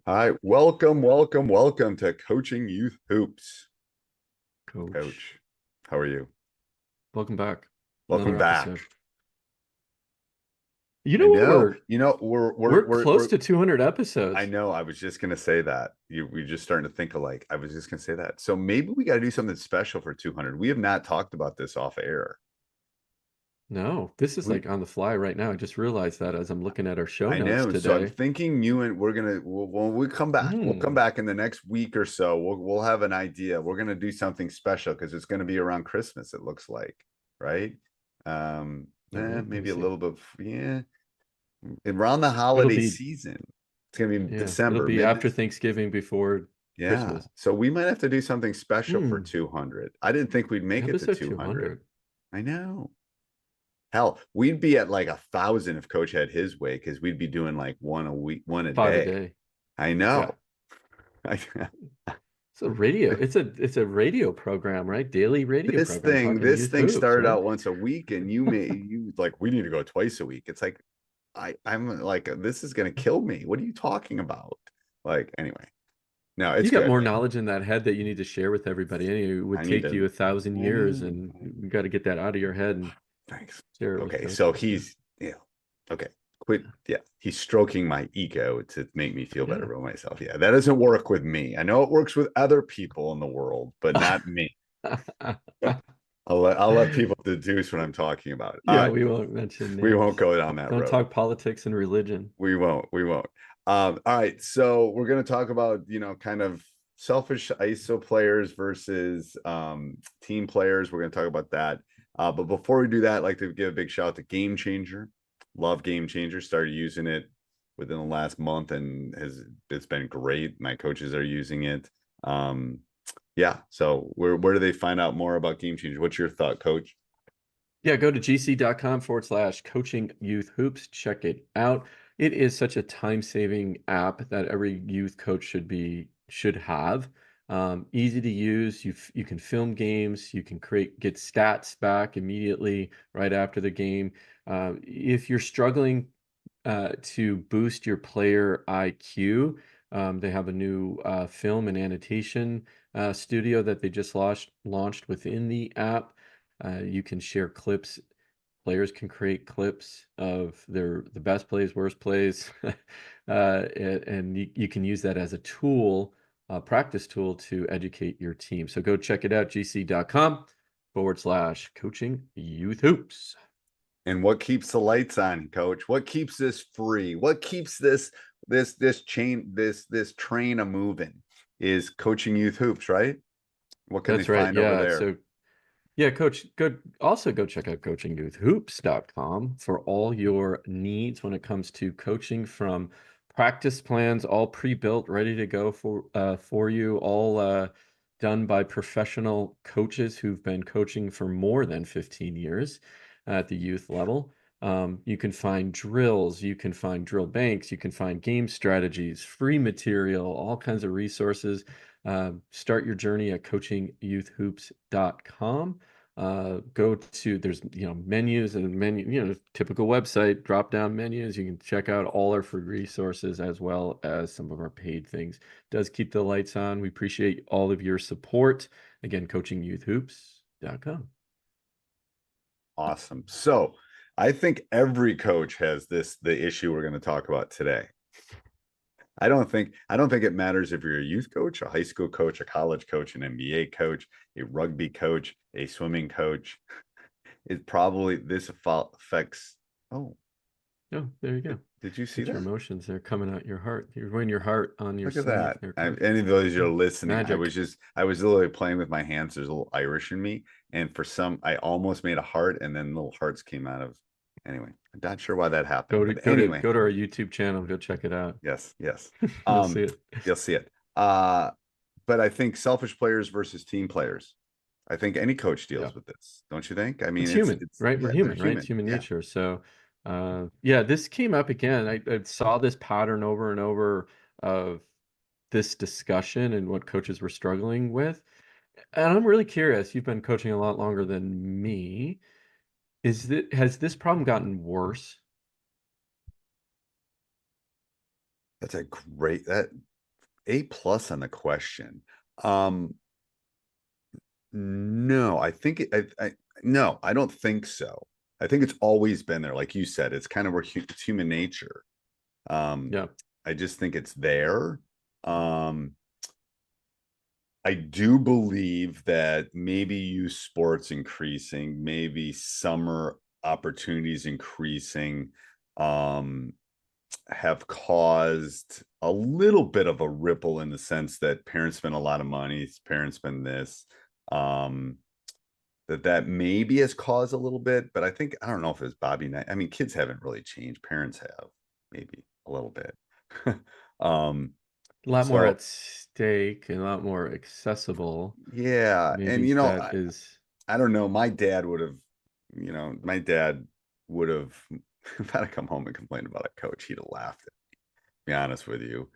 Hi, welcome to Coaching Youth Hoops. Coach. Coach, how are you? Welcome back. Welcome Another episode. back. You I know what? know, We're we're we're we're we're, close we're to 200 I episodes. know. I was just gonna say that. We're just starting to think alike. I was just gonna say that. So maybe we got to do something special for 200. We have not talked about this off air. No, this is We, like on the fly right now. I just realized that as I'm looking at our show I notes know. So I'm today. thinking you and we're gonna when we come back, we'll come Hmm. back in the next week or so. We'll have an idea. We're gonna do something special because it's gonna be around Christmas, it looks like, right? All right, let me Maybe a see. little bit, yeah, around the It'll holiday be season. It's gonna be it'll December, be mid. after Thanksgiving before Yeah. Christmas. So we might have to do something special for Hmm. 200. I didn't think we'd make it to Episode 200. 200. I know. Hell, we'd be at like 1,000 if Coach had his way because we'd be doing like one a week, one a Five a day. day. I Yeah. know. It's a radio. It's a radio program, right? Daily radio This program thing, talking this youth thing hoops, started right? out once a week, and you like we need to go twice a week. It's like I'm like this is gonna kill me. What are you talking about? Like anyway, no, it's You got good. more knowledge in that head that you need to share with everybody. And it would I need take you to. 1,000 years, Yeah, and you got to get that out of your head and thanks. share it with Okay, so coaches. So he's yeah. Okay, quit. Yeah, he's stroking my ego to make me feel better yeah, about myself. Yeah, that doesn't work with me. I know it works with other people in the world, but not me. I'll let people deduce what I'm talking about. All yeah. right, We won't mention we won't names. go down that Don't road. talk politics and religion. We won't. We won't. All right, so we're gonna talk about kind of selfish ISO players versus team players. We're gonna talk about that. But before we do that, I'd like to give a big shout out to Game Changer. Love Game Changer. Started using it within the last month, and it's been great. My coaches are using it. Yeah. So where do they find out more about Game Changer? What's your thought, Coach? Yeah, go to gc.com/coaching youth hoops. Check it out. It is such a time-saving app that every youth coach should have. Easy to use. You can film games. You can get stats back immediately right after the game. If you're struggling to boost your player IQ, they have a new film and annotation studio that they just launched within the app. You can share clips. Players can create clips of the best plays, worst plays, and you can use that as a tool, a practice tool to educate your team. So go check it out, gc.com/coaching youth hoops. And what keeps the lights on, Coach? What keeps this free? What keeps this train a moving? Is coaching youth hoops, right? What can they That's right. find over Yeah. there? So yeah, coach, go check out coachingyouthhoops.com for all your needs when it comes to coaching, from practice plans all pre-built, ready to go for you, all done by professional coaches who've been coaching for more than 15 years at the youth level. You can find drills, you can find drill banks, you can find game strategies, free material, all kinds of resources. Start your journey at coachingyouthhoops.com. Go to There's menus and typical website drop down menus. You can check out all our free resources as well as some of our paid things. Does keep the lights on. We appreciate all of your support. Again, coachingyouthhoops.com. Awesome. So I think every coach has the issue we're going to talk about today. I don't think it matters if you're a youth coach, a high school coach, a college coach, an NBA coach, a rugby coach, a swimming coach. It probably this affects. Oh, Oh, there you go. did you see Get your that? emotions. They're coming out your heart. You're wearing your heart on your Look at sleeve that. there, coach. Any of those you're Yeah. listening, Magic. I was literally playing with my hands. There's a little Irish in me. And I almost made a heart and then little hearts came out of, anyway, I'm not sure why that happened, Go to but go to anyway, go to our YouTube channel. Go check it out. yes, yes. You'll see Um, it. you'll see it. But I think selfish players versus team players. I think any coach Yeah. deals with this, don't you think? I mean, It's human, right? We're yeah, they're human, right? It's human. human Yeah. nature. So, yeah, this came up again. I saw this pattern over and over of this discussion and what coaches were struggling with. And I'm really curious. You've been coaching a lot longer than me. Has this problem gotten worse? That's a great that. A plus on the question. Um, no, I think no, I don't think so. I think it's always been there. Like you said, it's kind of where it's human nature. Um, Yeah. I just think it's there. Um, I do believe that maybe youth sports increasing, maybe summer opportunities increasing, um, have caused a little bit of a ripple in the sense that parents spend a lot of money, parents spend this, um, that maybe has caused a little bit, but I think I don't know if it's Bobby Knight. I mean, kids haven't really changed. Parents have maybe a little bit. um, A lot more so at stake and a lot more accessible. yeah, and Maybe that is I don't know. My dad would have, my dad would have if I'd have come home and complained about a coach, he'd have laughed at me, to be honest with you.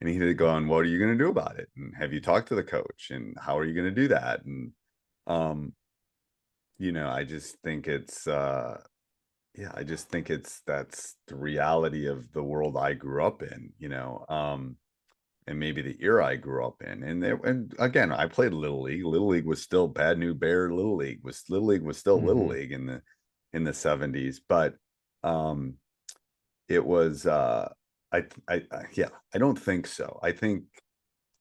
And he'd have gone, what are you going to do about it? And have you talked to the coach? And how are you going to do that? And um, I just think it's yeah, I just think that's the reality of the world I grew up in, and maybe the era I grew up in. And again, I played Little League. Little League was still Bad New Bear. Little League was still Little mhm, League in the 70s. But um it was yeah, I don't think so. I think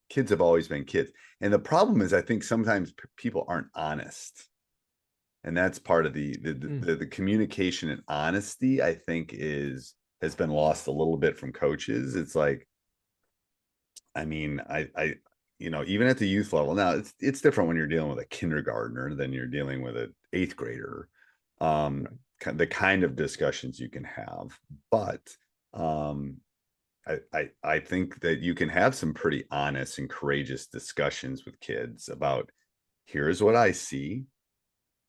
kids have always been kids. And the problem is I think sometimes people aren't honest. And that's part of mm, the communication and honesty, I think, has been lost a little bit from coaches. It's like, I mean, even at the youth level now, it's different when you're dealing with a kindergartner than you're dealing with an eighth grader. right. The kind of discussions you can have, but um, I think that you can have some pretty honest and courageous discussions with kids about here's what I see,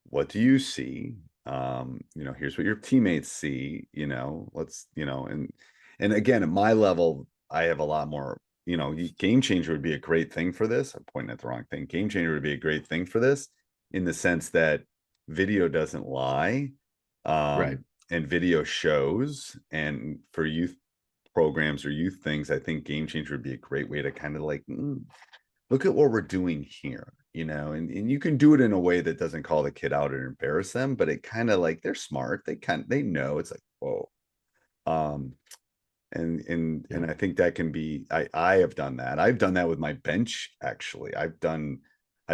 what do you see, here's what your teammates see, let's and again at my level I have a lot more, game changer would be a great thing for this. I'm pointing at the wrong thing. Game changer would be a great thing for this in the sense that video doesn't lie, Right. and video shows, and for youth programs or youth things, I think game changer would be a great way to kind of like, look at what we're doing here, and you can do it in a way that doesn't call the kid out or embarrass them, but it kind of like they're smart. They know it's like, whoa. Um, and Yeah. I think that can be, I have done that. I've done that with my bench, actually. I've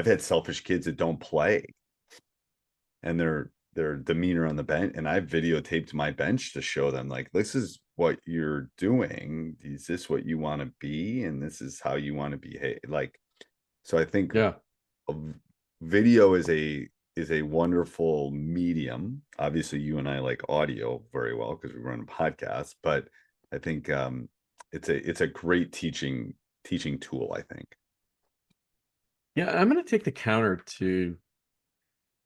had selfish kids that don't play and their demeanor on the bench. And I've videotaped my bench to show them like this is what you're doing. Is this what you want to be? And this is how you want to behave. Like, so I think Yeah. a video is a wonderful medium. Obviously, you and I like audio very well because we run a podcast, but I think it's a great teaching tool, I think. Yeah, I'm gonna take the counter to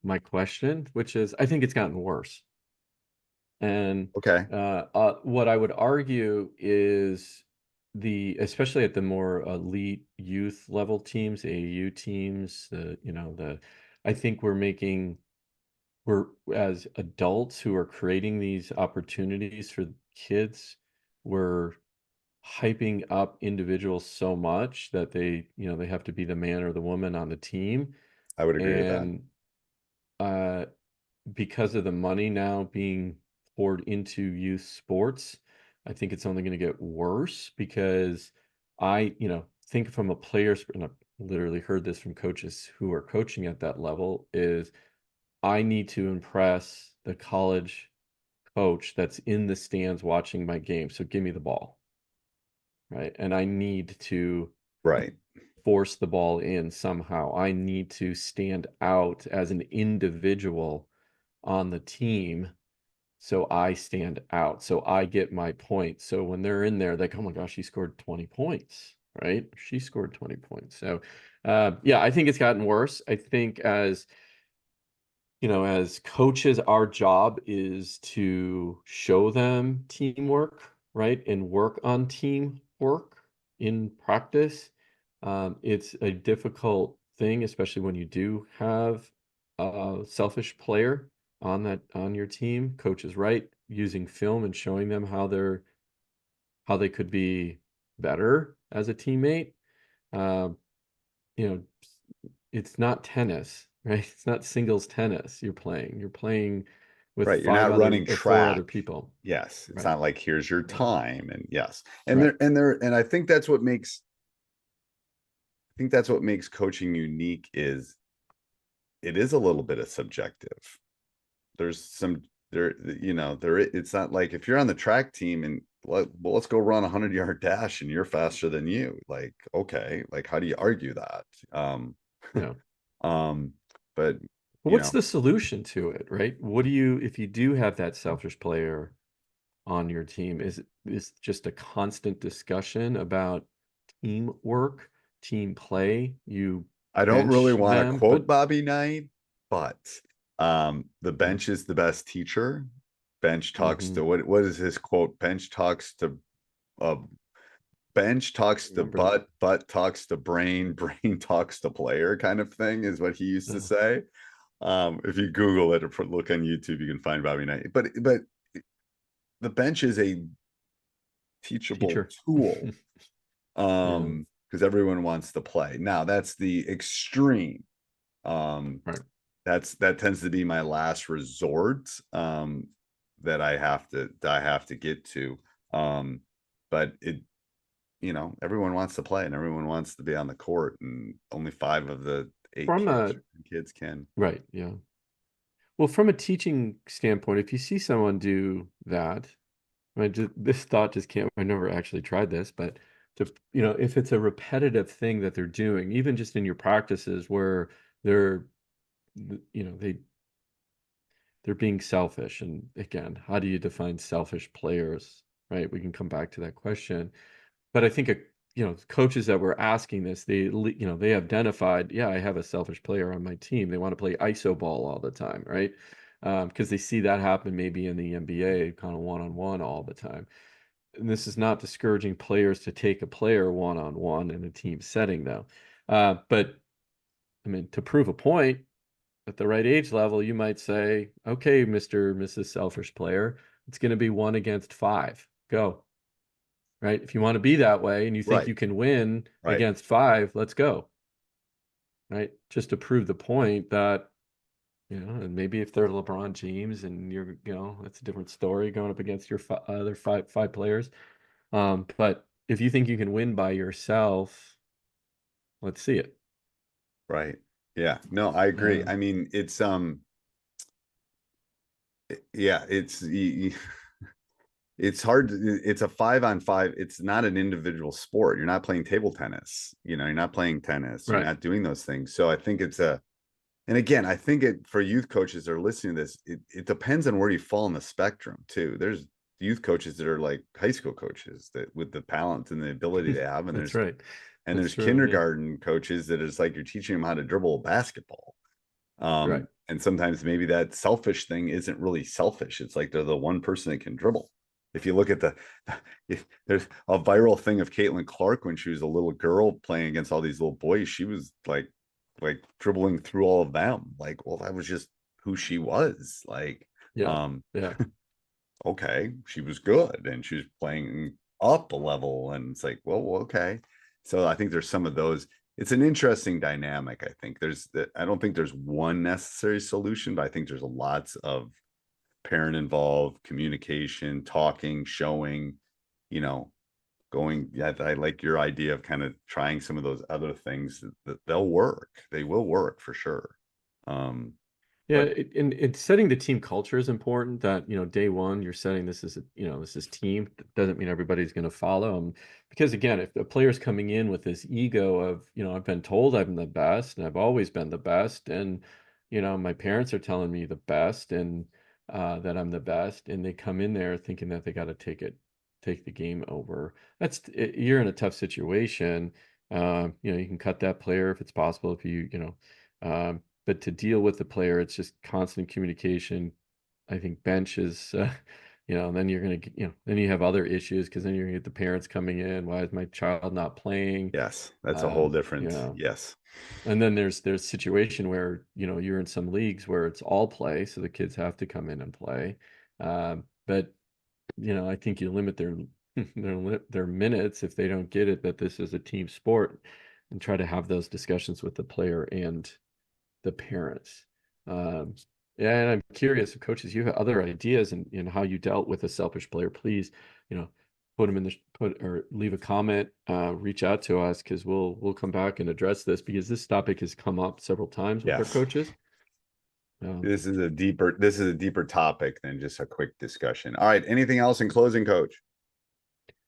my question, which is I think it's gotten worse. And Okay. what I would argue is especially at the more elite youth level teams, AAU teams, I think we're as adults who are creating these opportunities for kids, we're hyping up individuals so much that they have to be the man or the woman on the team. I would agree with that. And uh, because of the money now being poured into youth sports, I think it's only going to get worse because think from a player's, and I've literally heard this from coaches who are coaching at that level, is I need to impress the college coach that's in the stands watching my game. So give me the ball, right? And I need to Right. force the ball in somehow. I need to stand out as an individual on the team. So I stand out. So I get my points. So when they're in there, like, oh my gosh, she scored 20 points, right? She scored 20 points. So yeah, I think it's gotten worse. I think as coaches, our job is to show them teamwork, right? And work on teamwork in practice. It's a difficult thing, especially when you do have a selfish player on your team. Coach is right, using film and showing them how they could be better as a teammate. um, you know, it's not tennis, right? It's not singles tennis you're playing. You're playing with Right. You're five not other running or four track. other people. Yes. It's Right. not like here's your Right. time. And yes. Right. And I think that's what makes coaching unique is it is a little bit of subjective. There's some there, it's not like if you're on the track team and let's go run a 100-yard dash and you're faster than you. Like, okay, like how do you argue that? Yeah. Um, but But you what's know, the solution to it, right? What do you, if you do have that selfish player on your team, is just a constant discussion about teamwork, team play? You I don't really bench want to them, quote but Bobby Knight, but the yeah. bench is the best teacher. Bench talks Hmm. to what is his quote? Uh, bench talks to Remember that? butt talks to brain, brain talks to player kind of thing is what he used to Yeah. say. If you Google it or look on YouTube, you can find Bobby Knight. But the bench is a teachable Teacher. tool Yeah. because everyone wants to play. Now that's the extreme. Um, Right. that tends to be my last resort that I have to get to. Um, but everyone wants to play and everyone wants to be on the court, and only five of the eight From a kids can. right. Yeah. Well, from a teaching standpoint, if you see someone do that, this thought just can't, I never actually tried this, but if it's a repetitive thing that they're doing, even just in your practices where they're, they're being selfish. And again, how do you define selfish players, right? We can come back to that question. But I think, coaches that were asking this, they identified, yeah, I have a selfish player on my team. They want to play ISO ball all the time, right? Because they see that happen maybe in the NBA, kind of one-on-one all the time. And this is not discouraging players to take a player one-on-one in a team setting, though. But I mean, to prove a point at the right age level, you might say, okay, Mr. or Mrs. Selfish player, it's going to be 1 against 5. Go. Right? If you want to be that way and you think Right, you can win right, against 5, let's go. Right? Just to prove the point that, and maybe if they're LeBron James and that's a different story going up against your other five players. But if you think you can win by yourself, let's see it. right. Yeah, no, I agree. Uh, I mean, yeah, it's hard. It's a 5-on-5. It's not an individual sport. You're not playing table tennis. You're not playing tennis. You're right. not doing those things. So I think and again, I think it for youth coaches that are listening to this, it depends on where you fall in the spectrum too. There's youth coaches that are like high school coaches that with the talent and the ability they have, and That's there's right. and That's there's true. Yeah. kindergarten coaches that is like you're teaching them how to dribble a basketball. Right. And sometimes maybe that selfish thing isn't really selfish. It's like they're the one person that can dribble. If you look at if there's a viral thing of Caitlin Clark when she was a little girl playing against all these little boys, she was like dribbling through all of them. Like, well, that was just who she was. Like, Yeah. um, Yeah. okay, she was good and she was playing up a level, and it's like, well, okay. So I think there's some of those. It's an interesting dynamic. I don't think there's one necessary solution, but I think there's lots of parent involved communication, talking, showing, you know, going. Yeah, I like your idea of kind of trying some of those other things that they'll work. They will work for sure. Um, Yeah, but and setting the team culture is important. That day one, you're setting this as this is team. Doesn't mean everybody's going to follow them, because again, if the player's coming in with this ego of I've been told I'm the best and I've always been the best, and my parents are telling me the best and that I'm the best, and they come in there thinking that they got to take the game over. You're in a tough situation. You can cut that player if it's possible. If but to deal with the player, it's just constant communication. I think bench is, and then you're going to, then you have other issues because then you're going to get the parents coming in. Why is my child not playing? yes, that's a whole Um, different. yeah. Yes, And then there's situation where, you're in some leagues where it's all play. So the kids have to come in and play. But, I think you limit their minutes if they don't get it, that this is a team sport. and try to have those discussions with the player and the parents. Um, yeah, and I'm curious if coaches, you have other ideas in how you dealt with a selfish player, please, you know, put them in the put or leave a comment, reach out to us because we'll come back and address this because this topic has come up several times with our Yes. coaches. Um, This is a deeper topic than just a quick discussion. All right. Anything else in closing, coach?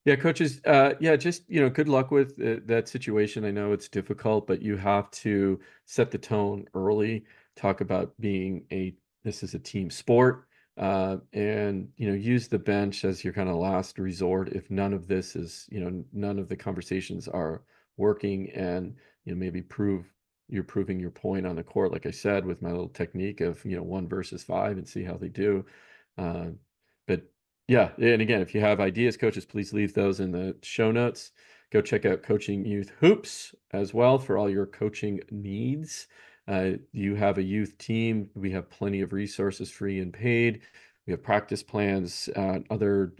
Yeah, coaches, yeah, just, good luck with that situation. I know it's difficult, but you have to set the tone early, talk about this is a team sport, and, use the bench as your kind of last resort if none of the conversations are working and, maybe you're proving your point on the court, like I said, with my little technique of, 1 versus 5 and see how they do. Uh, but yeah, and again, if you have ideas, coaches, please leave those in the show notes. Go check out Coaching Youth Hoops as well for all your coaching needs. You have a youth team. We have plenty of resources, free and paid. We have practice plans, other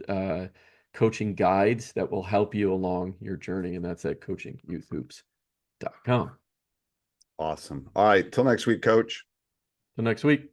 coaching guides that will help you along your journey, and that's at coachingyouthhoops.com. Awesome. All right. Till next week, coach. Till next week.